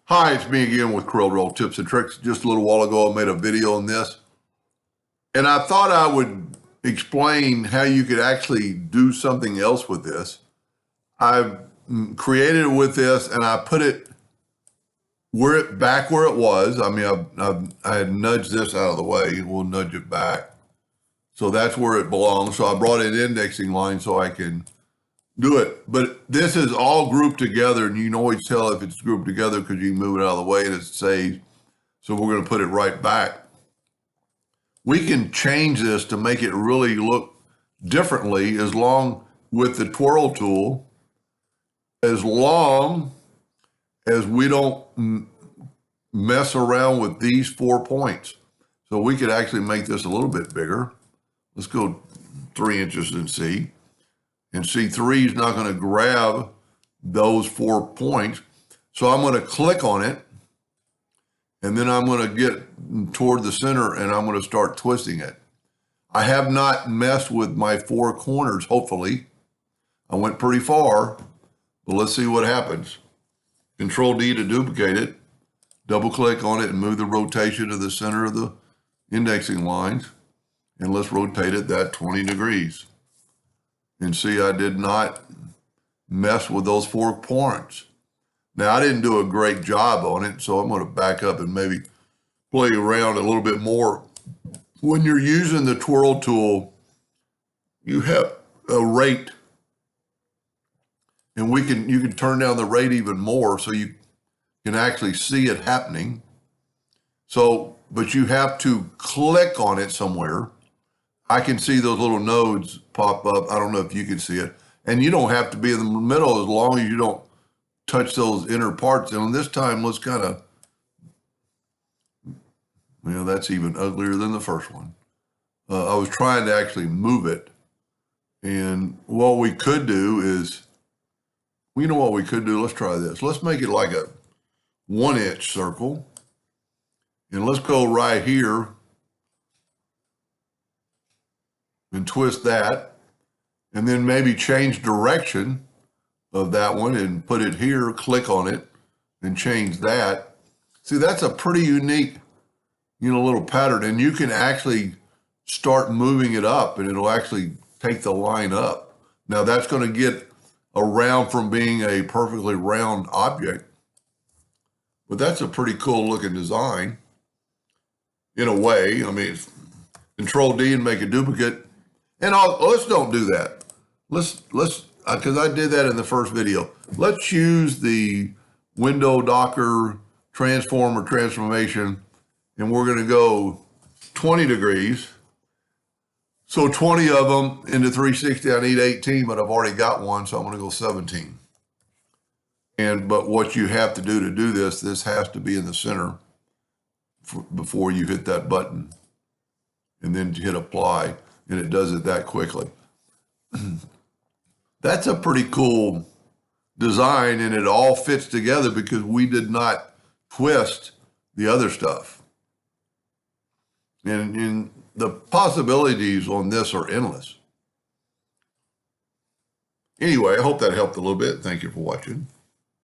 Hi, it's me again with CorelDraw tips and tricks. Just a little while ago, I made a video on this, and I thought I would explain how you could actually do something else with this. I've created it with this, and I put it back where it was. I mean, I had nudged this out of the way. We'll nudge it back. So that's where it belongs. So I brought an indexing line so I can do it. But this is all grouped together, and you can always tell if it's grouped together because you can move it out of the way and it's saved. So we're going to put it right back. We can change this to make it really look differently as long with the twirl tool, as long as we don't mess around with these 4 points. So we could actually make this a little bit bigger. Let's go 3 inches and see. And C3 is not going to grab those 4 points. So I'm going to click on it, and then I'm going to get toward the center, and I'm going to start twisting it. I have not messed with my 4 corners, hopefully. I went pretty far, but let's see what happens. Control D to duplicate it. Double click on it and move the rotation to the center of the indexing lines. And let's rotate it that 20 degrees. And see, I did not mess with those 4 points. Now, I didn't do a great job on it, so I'm going to back up and maybe play around a little bit more. When you're using the twirl tool, you have a rate, and you can turn down the rate even more so you can actually see it happening. So, but you have to click on it somewhere. I can see those little nodes pop up. I don't know if you can see it. And you don't have to be in the middle as long as you don't touch those inner parts. And this time, let's kind of, that's even uglier than the first one. I was trying to actually move it. And what we could do is, you know what we could do? Let's try this. Let's make it like a 1-inch circle. And let's go right here and twist that, and then maybe change direction of that one and put it here, click on it, and change that. See, that's a pretty unique, little pattern, and you can actually start moving it up, and it'll actually take the line up. Now, that's going to get around from being a perfectly round object, but that's a pretty cool looking design in a way. I mean, Control D and make a duplicate. And let's don't do that. Let's because I did that in the first video. Let's use the window docker transform or transformation, and we're going to go 20 degrees. So 20 of them into 360, I need 18, but I've already got one, so I'm going to go 17. But what you have to do this has to be in the center before you hit that button, and then you hit apply. And it does it that quickly. That's a pretty cool design, and it all fits together because we did not twist the other stuff. And the possibilities on this are endless. Anyway, I hope that helped a little bit. Thank you for watching.